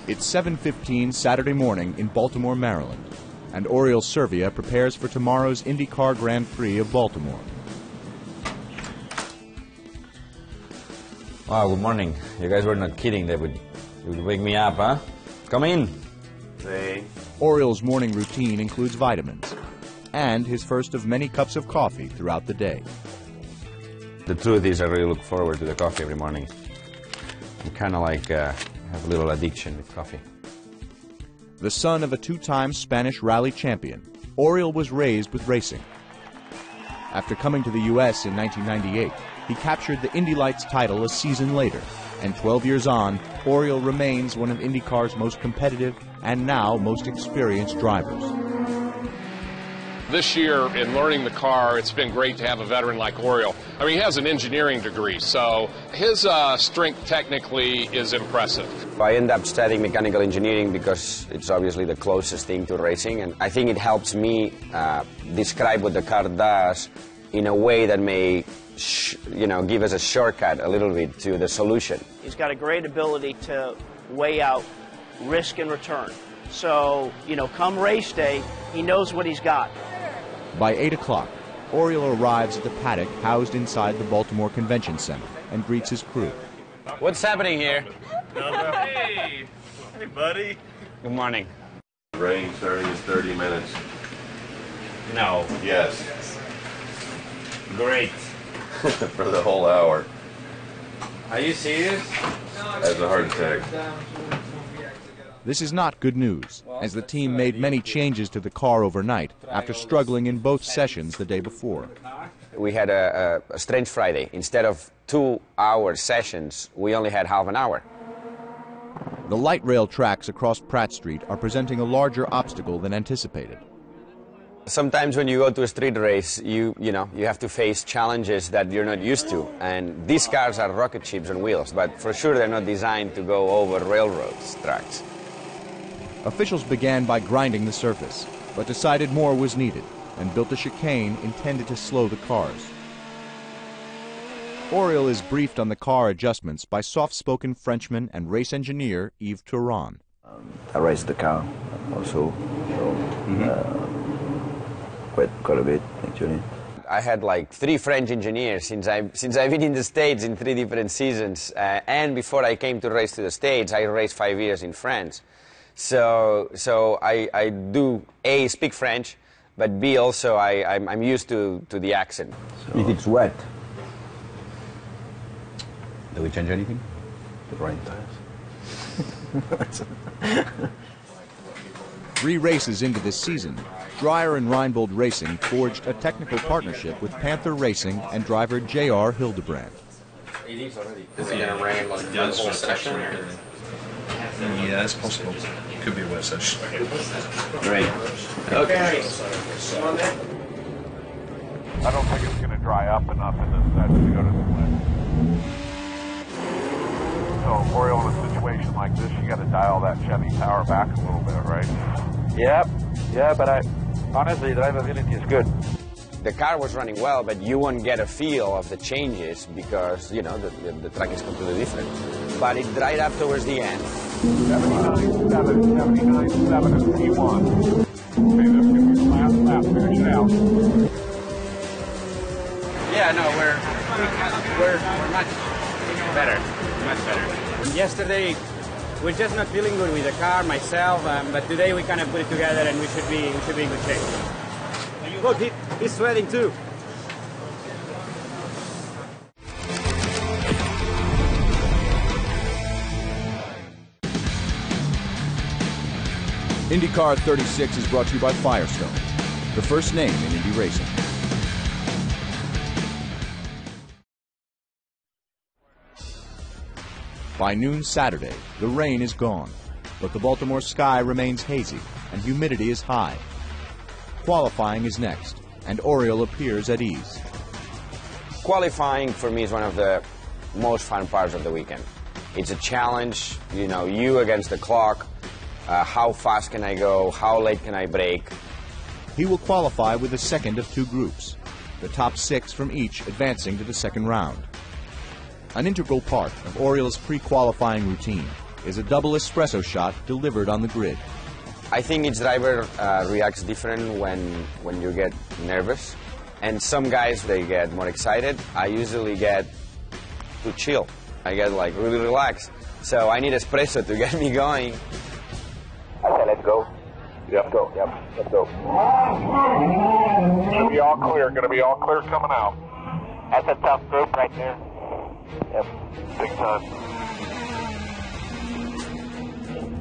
It's 7:15 Saturday morning in Baltimore, Maryland, and Oriol Servia prepares for tomorrow's IndyCar Grand Prix of Baltimore. Wow, good morning. You guys were not kidding. They would wake me up, huh? Come in. Hey. Oriol's morning routine includes vitamins and his first of many cups of coffee throughout the day. The truth is, I really look forward to the coffee every morning. I'm kind of like, have a little addiction with coffee. The son of a two-time Spanish rally champion, Oriol was raised with racing. After coming to the U.S. in 1998, he captured the Indy Lights title a season later, and 12 years on, Oriol remains one of IndyCar's most competitive and now most experienced drivers. This year, in learning the car, it's been great to have a veteran like Oriol. I mean, he has an engineering degree, so his strength technically is impressive. I ended up studying mechanical engineering because it's obviously the closest thing to racing, and I think it helps me describe what the car does in a way that may give us a shortcut a little bit to the solution. He's got a great ability to weigh out risk and return. So, come race day, he knows what he's got. By 8 o'clock, Oriol arrives at the paddock housed inside the Baltimore Convention Center and greets his crew. What's happening here? Hey! Hey, buddy. Good morning. Rain starting in 30 minutes. No. Yes. Great. For the whole hour. Are you serious? Has a heart attack. This is not good news, as the team made many changes to the car overnight after struggling in both sessions the day before. We had a strange Friday. Instead of 2-hour sessions, we only had half an hour. The light rail tracks across Pratt Street are presenting a larger obstacle than anticipated. Sometimes when you go to a street race, you have to face challenges that you're not used to. And these cars are rocket ships on wheels, but for sure they're not designed to go over railroads tracks. Officials began by grinding the surface, but decided more was needed and built a chicane intended to slow the cars. Oriol is briefed on the car adjustments by soft-spoken Frenchman and race engineer Yves Touron. I raced the car also, so quite a bit actually. I had like 3 French engineers since I've been in the States in 3 different seasons, and before I came to race to the States, I raced 5 years in France. So I do A, speak French, but B, also I'm used to the accent. So if it's wet, Do we change anything? the rain tires. 3 races into this season, Dreyer and Reinbold Racing forged a technical partnership with Panther Racing and driver J.R. Hildebrand. Is it going to rain like the whole session? Yeah, it's possible. Could be a wet session. Great. Okay. I don't think it's going to dry up enough in this session to go to the split. So, Oriol, in a situation like this, you got to dial that Chevy power back a little bit, right? Yeah, but honestly, drivability is good. The car was running well, but you won't get a feel of the changes because, the track is completely different. But it dried up towards the end. 79.7, 79.7 and P1. Okay, this can be the last lap. Finish it out. Yeah, no, we're much better, much better. Yesterday, we're just not feeling good with the car, myself, but today we kind of put it together and we should be in good shape. Look, he's sweating too. IndyCar 36 is brought to you by Firestone, the first name in Indy racing. By noon Saturday, the rain is gone, but the Baltimore sky remains hazy and humidity is high. Qualifying is next, and Oriol appears at ease. Qualifying for me is one of the most fun parts of the weekend. It's a challenge, you against the clock. How fast can I go? How late can I brake? He will qualify with the second of 2 groups, the top 6 from each advancing to the second round. An integral part of Oriol's pre-qualifying routine is a double espresso shot delivered on the grid. I think each driver reacts different when you get nervous. And some guys, they get more excited. I usually get to chill. I get like really relaxed. So I need espresso to get me going. Okay, let's go. Yep, go. Yep, let's go. Gonna be all clear. Gonna be all clear coming out. That's a tough group right there. Yep, big time.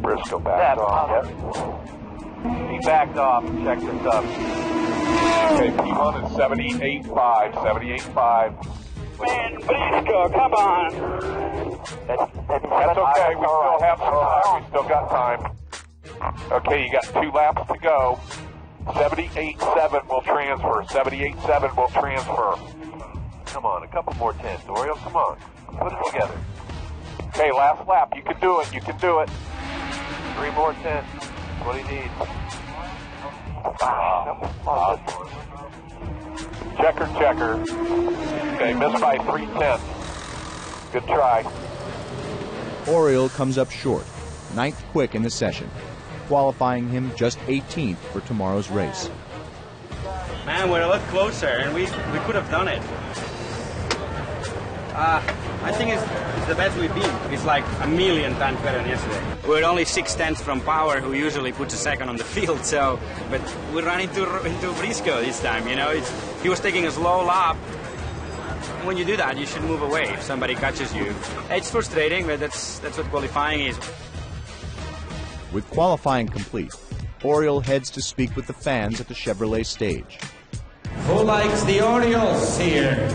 Briscoe backed off. Yep. He backed off. Check this up. Okay, P1 is 78.5. 78.5. Man, Briscoe, come on. That's okay. We still have some time. We still got time. Okay, you got 2 laps to go. 78.7 will transfer. 78.7 will transfer. Come on, a couple more tenths, Oriol. Come on. Put it together. Okay, last lap. You can do it. You can do it. 3 more tenths. That's what he needs. Checker, checker. Okay, missed by 3 tenths. Good try. Oriol comes up short, 9th quick in the session, qualifying him just 18th for tomorrow's race. Man, we're a lot closer, and we could have done it. I think it's the best we've been. It's like a million times better than yesterday. We're only 6 tenths from Power, who usually puts a second on the field. So, but we ran into Briscoe this time. You know, he was taking a slow lap. When you do that, you should move away if somebody catches you. It's frustrating, but that's what qualifying is. With qualifying complete, Oriol heads to speak with the fans at the Chevrolet stage. Who likes the Orioles here?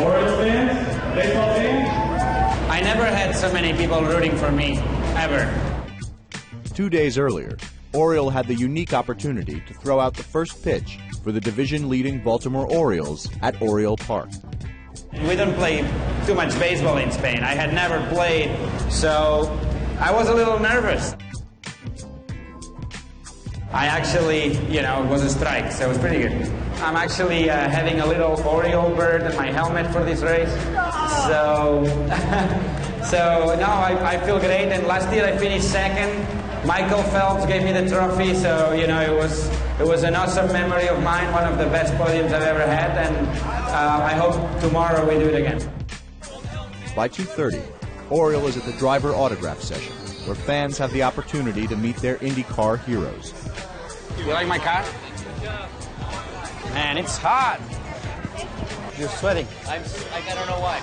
Oriole fans? Baseball fans? I never had so many people rooting for me, ever. 2 days earlier, Oriol had the unique opportunity to throw out the first pitch for the division-leading Baltimore Orioles at Oriole Park. We don't play too much baseball in Spain. I had never played, so I was a little nervous. I actually, it was a strike, so it was pretty good. I'm actually having a little Oriole bird in my helmet for this race. So, no, I feel great. And last year I finished second. Michael Phelps gave me the trophy, so, it was an awesome memory of mine, one of the best podiums I've ever had, and I hope tomorrow we do it again. By 2:30, Oriol is at the driver autograph session, where fans have the opportunity to meet their IndyCar heroes. You like my car? Man, it's hot. You're sweating. I don't know why.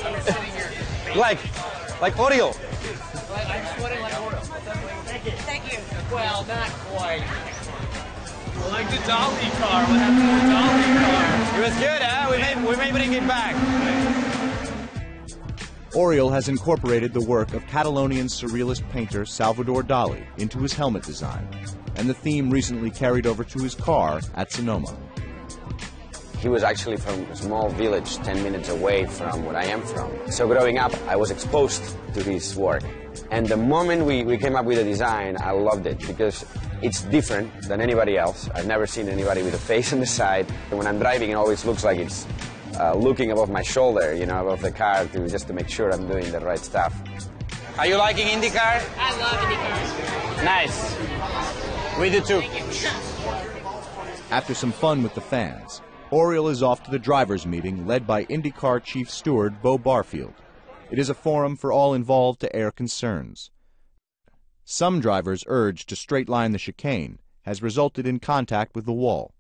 I'm sitting here. Like Oriol. I'm sweating like Oriol. Thank you. Well, not quite. Like the Dolly car. What happened to the Dolly car? It was good, huh? We may bring it back. Oriol has incorporated the work of Catalonian surrealist painter Salvador Dali into his helmet design, and the theme recently carried over to his car at Sonoma. He was actually from a small village 10 minutes away from where I am from. So growing up, I was exposed to his work. And the moment we came up with the design, I loved it because it's different than anybody else. I've never seen anybody with a face on the side. When I'm driving, it always looks like it's looking above my shoulder, above the car just to make sure I'm doing the right stuff. Are you liking IndyCar? I love IndyCars. Nice. We do too. After some fun with the fans, Oriol is off to the drivers' meeting led by IndyCar Chief Steward Bo Barfield. It is a forum for all involved to air concerns. Some drivers' urge to straight-line the chicane has resulted in contact with the wall.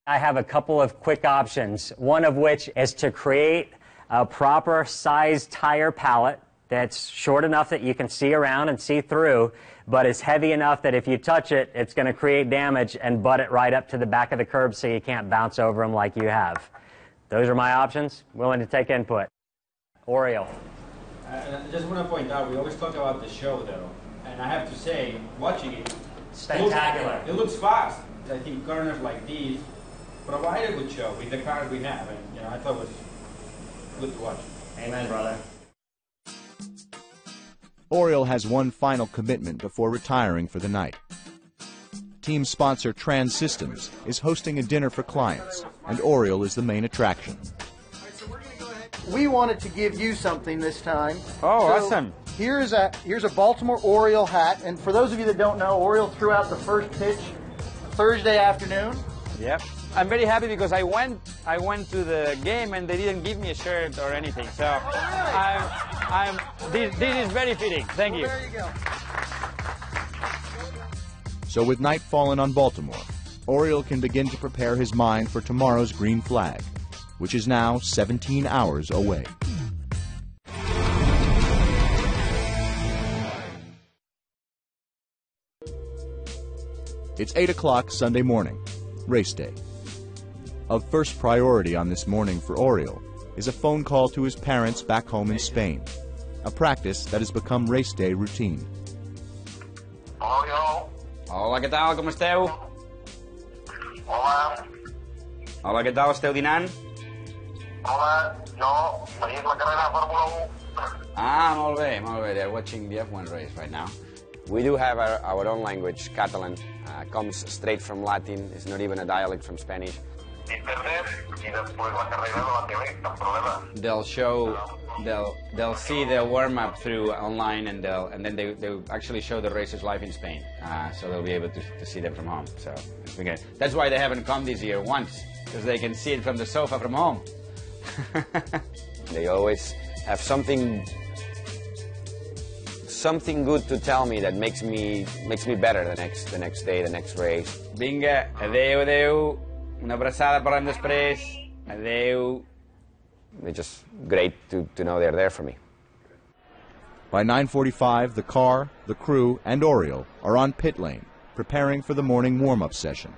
I have a couple of quick options, one of which is to create a proper sized tire pallet that's short enough that you can see around and see through, but is heavy enough that if you touch it, it's going to create damage and butt it right up to the back of the curb so you can't bounce over them like you have. Those are my options. Willing to take input. Oriol. I just want to point out, we always talk about the show, though, and I have to say, watching it, Spectacular. It looks fast. I think corners like these provide a good show with the cars we have, and I thought it was good to watch. Amen, brother. Oriol has one final commitment before retiring for the night. Team sponsor Trans Systems is hosting a dinner for clients, and Oriol is the main attraction. we wanted to give you something this time. Oh, So awesome. Here's a Baltimore Oriole hat, and for those of you that don't know, Oriole threw out the first pitch Thursday afternoon. Yep. I'm very happy because I went to the game and they didn't give me a shirt or anything. So this is very fitting. Thank you. There you go. So with night fallen on Baltimore, Oriole can begin to prepare his mind for tomorrow's green flag, which is now 17 hours away. It's 8 o'clock Sunday morning, race day. Of first priority on this morning for Oriole is a phone call to his parents back home in Spain, a practice that has become race day routine. Oriol. Hola, què tal? Com esteu? Hola. Hola, què tal? Esteu dinant? Hola. No, veient la carrera de Fórmula 1. Ah, molt bé, molt bé. They're watching the F1 race right now. We do have our own language, Catalan. Comes straight from Latin. It's not even a dialect from Spanish. They'll see the warm-up through online, and then they actually show the races live in Spain. So they'll be able to see them from home. So that's why they haven't come this year once, because they can see it from the sofa from home. They always have something good to tell me that makes me better the next day, the next race. Vinga, adeu, adeu. Una abraçada, parlem després. Adeu. They're just great to know they're there for me. By 9:45, the car, the crew, and Oriole are on pit lane, preparing for the morning warm-up session.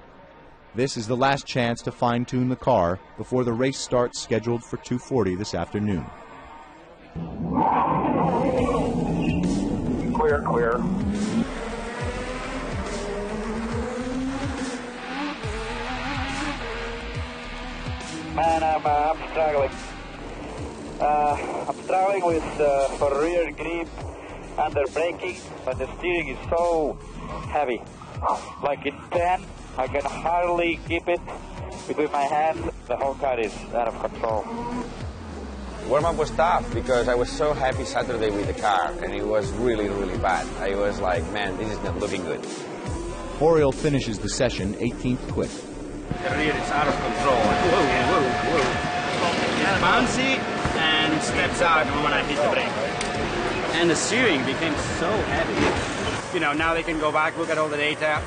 This is the last chance to fine-tune the car before the race starts scheduled for 2:40 this afternoon. Clear, clear. Man, I'm struggling. I'm struggling with for rear grip under braking, but the steering is so heavy. Like in 10, I can hardly keep it between my hands. The whole car is out of control. Warm-up was tough because I was so happy Saturday with the car, and it was really, really bad. I was like, man, this is not looking good. Oriole finishes the session 18th quick. The rear is out of control. Whoa, whoa, whoa. It's bouncy and it steps out when I hit the brake. And the steering became so heavy. You know, now they can go back, look at all the data,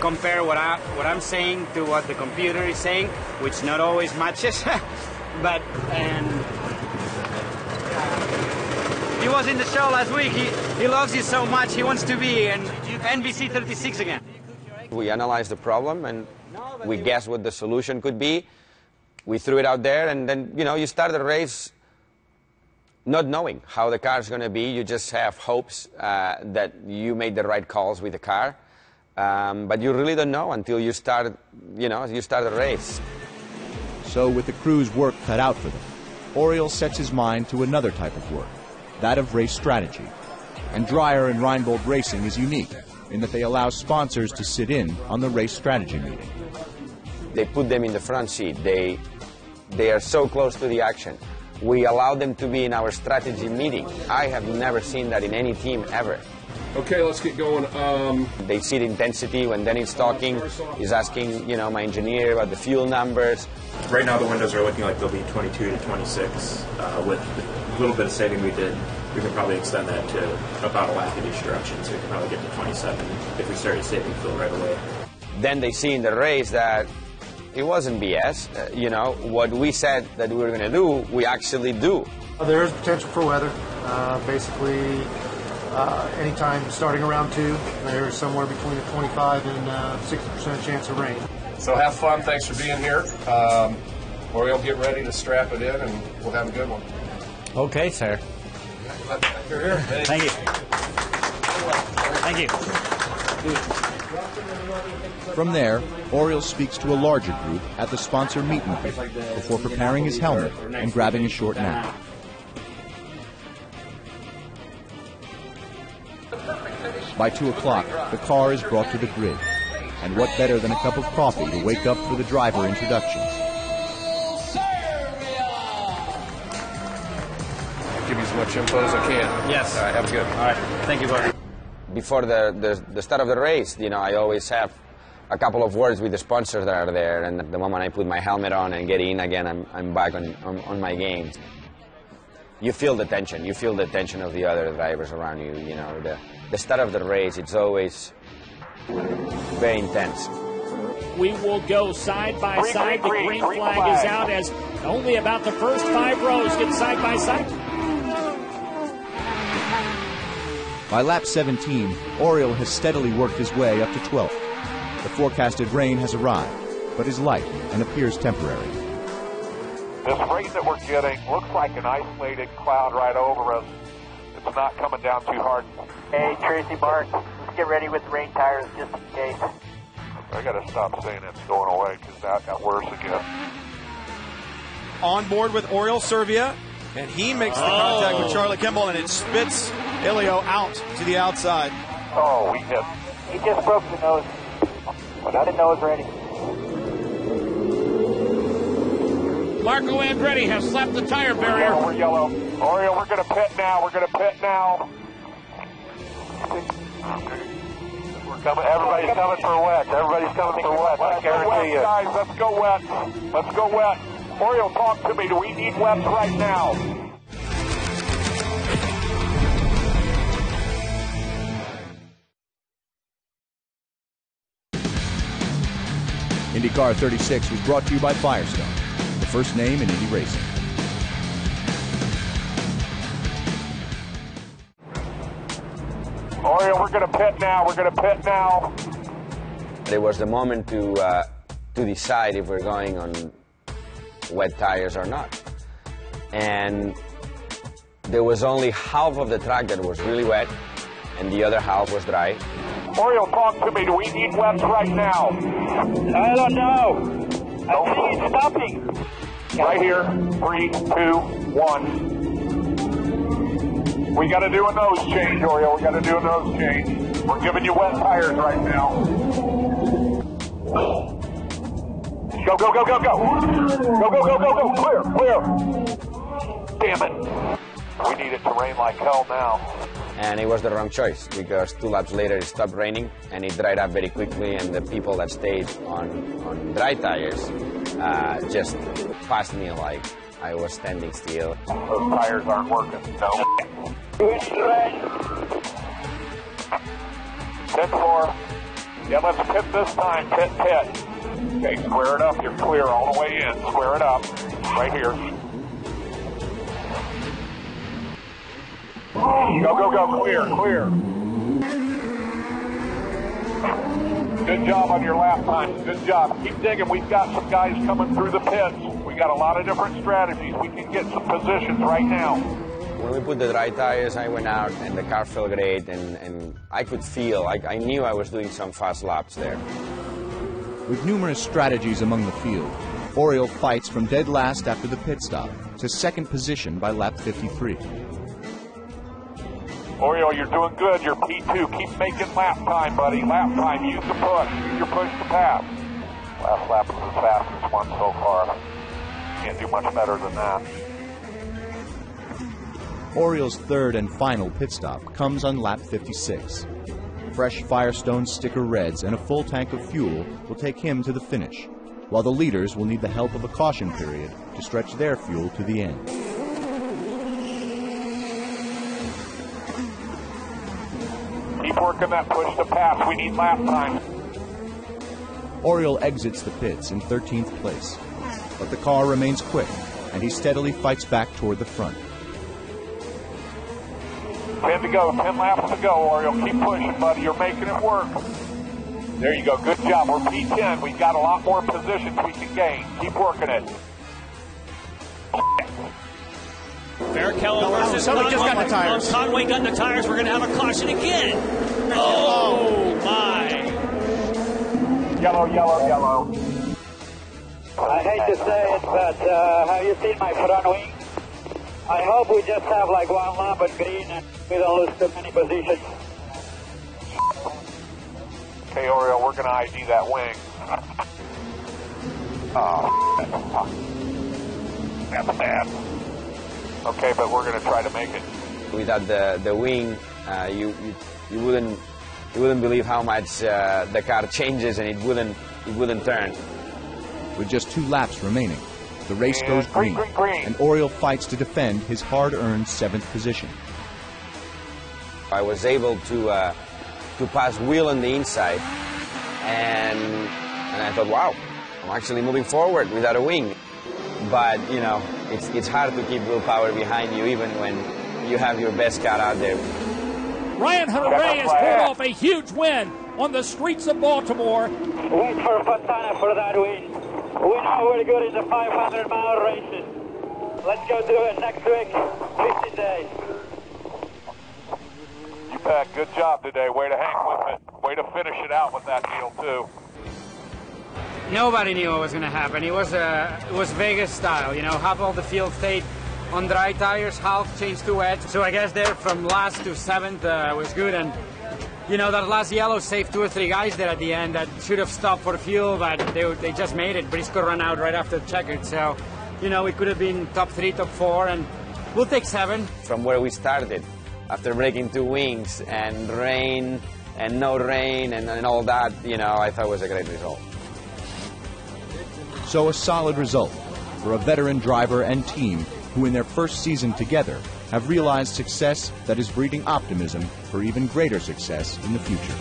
compare what I'm saying to what the computer is saying, which not always matches. But he was in the show last week. He loves you so much. He wants to be in NBC 36 again. We analyzed the problem and we guessed what the solution could be. We threw it out there, and then, you know, you start the race not knowing how the car is going to be. You just have hopes that you made the right calls with the car. But you really don't know until you start, you start the race. So with the crew's work cut out for them, Oriole sets his mind to another type of work, that of race strategy. And Dreyer and Reinbold Racing is unique in that they allow sponsors to sit in on the race strategy meeting. They put them in the front seat. They are so close to the action. We allow them to be in our strategy meeting. I have never seen that in any team ever. Okay, let's get going. They see the intensity when Denny's talking. He's asking, my engineer about the fuel numbers. Right now the windows are looking like they'll be 22 to 26. With a little bit of saving we did, we can probably extend that to about a lap in each direction, so we can probably get to 27 if we started saving fuel right away. Then they see in the race that it wasn't BS. What we said that we were going to do, we actually do. There is potential for weather. Basically, anytime starting around 2, there's somewhere between a 25 and 60% chance of rain. So have fun. Thanks for being here. Oriole, get ready to strap it in, and we'll have a good one. Okay, sir. You're here. Thank you. Thank you. From there, Oriole speaks to a larger group at the sponsor meet and greet before preparing his helmet and grabbing a short nap. By 2 o'clock, the car is brought to the grid. And what better than a cup of coffee to wake up for the driver introductions? much info as I can. Yes. All right, have a good. All right. Thank you, buddy. Before the start of the race, I always have a couple of words with the sponsors that are there, and the moment I put my helmet on and get in again, I'm back on my game. You feel the tension. You feel the tension of the other drivers around you. The start of the race, it's always very intense. We will go side by side. The green flag is out as only about the first 5 rows get side by side. By lap 17, Oriol has steadily worked his way up to 12th. The forecasted rain has arrived, but is light and appears temporary. This rain that we're getting looks like an isolated cloud right over us. It's not coming down too hard. Hey, Tracy Bart, let's get ready with the rain tires just in case. I got to stop saying it's going away because that got worse again. On board with Oriol Servia, and he makes the contact with Charlie Kimball, and it spits Ilio out to the outside. Oh, we hit. He just broke the nose. Got the nose ready. Marco Andretti has slapped the tire barrier. We're yellow. Oriol, we're going to pit now. We're going to pit now. We're coming. Everybody's coming for wet. Everybody's coming for wet. I guarantee you. Guys, let's go wet. Let's go wet. Oriol, talk to me. Do we need wets right now? IndyCar 36 was brought to you by Firestone, the first name in Indy racing. Oriol, we're going to pit now. We're going to pit now. It was the moment to decide if we're going on wet tires or not. And there was only half of the track that was really wet, and the other half was dry. Oriol, talk to me. Do we need wets right now? I don't know. I think it's stopping. Right here. 3, 2, 1. We got to do a nose change, Oriol. We got to do a nose change. We're giving you wet tires right now. Go, go, go, go, go. Go, go, go, go, go. Clear, clear. Damn it. We need it to rain like hell now. And it was the wrong choice because 2 laps later it stopped raining and it dried up very quickly, and the people that stayed on dry tires just passed me like I was standing still. Those tires aren't working. No. 10-4. Yeah, let's pit this time. Pit, pit. Okay, square it up. You're clear all the way in. Square it up. Right here. Go, go, go. Clear, clear. Good job on your lap time. Good job. Keep digging. We've got some guys coming through the pits. We got a lot of different strategies. We can get some positions right now. When we put the dry tires, I went out and the car felt great, and I could feel, I knew I was doing some fast laps there. With numerous strategies among the field, Oriol fights from dead last after the pit stop to second position by lap 53. Oriol, you're doing good. You're P2. Keep making lap time, buddy. Lap time. Use the push. Use your push to pass. Last lap was the fastest one so far. Can't do much better than that. Oriol's third and final pit stop comes on lap 56. Fresh Firestone sticker reds and a full tank of fuel will take him to the finish, while the leaders will need the help of a caution period to stretch their fuel to the end. Keep working that push to pass. We need lap time. Oriol exits the pits in 13th place, but the car remains quick, and he steadily fights back toward the front. 10 to go. 10 laps to go, Oriol. Keep pushing, buddy. You're making it work. There you go. Good job. We're P10. We've got a lot more positions we can gain. Keep working it. Barrichello versus Conway. Just got the tires. Conway got the tires. We're going to have a caution again. Oh, my. Yellow, yellow, yellow. I hate to say it, but have you seen my front wing? I hope we just have like one lap on green and we don't lose too many positions. Okay, Oriol, we're going to ID that wing. Oh, that's bad. Okay, but we're going to try to make it. Without the wing, you wouldn't believe how much the car changes, and it wouldn't turn. With just 2 laps remaining, the race goes green, and Oriol fights to defend his hard-earned 7th position. I was able to pass Will on the inside, and I thought, wow, I'm actually moving forward without a wing. But you know, it's hard to keep willpower behind you even when you have your best car out there. Ryan Hunter-Reay has pulled off a huge win on the streets of Baltimore. Wait for Fontana for that win. We know we're good in the 500-mile races. Let's go do it next week, 15 days. You bet. Good job today. Way to hang with it. Way to finish it out with that deal, too. Nobody knew what was going to happen. It was Vegas style, you know, half of the field stayed on dry tires, half changed to wet. So I guess there from last to 7th was good. And, you know, that last yellow saved 2 or 3 guys there at the end that should have stopped for fuel, but they just made it. Briscoe ran out right after the checkered. So, you know, it could have been top 3, top 4, and we'll take 7. From where we started, after breaking 2 wings and rain and no rain and all that, you know, I thought it was a great result. So a solid result for a veteran driver and team who in their first season together have realized success that is breeding optimism for even greater success in the future.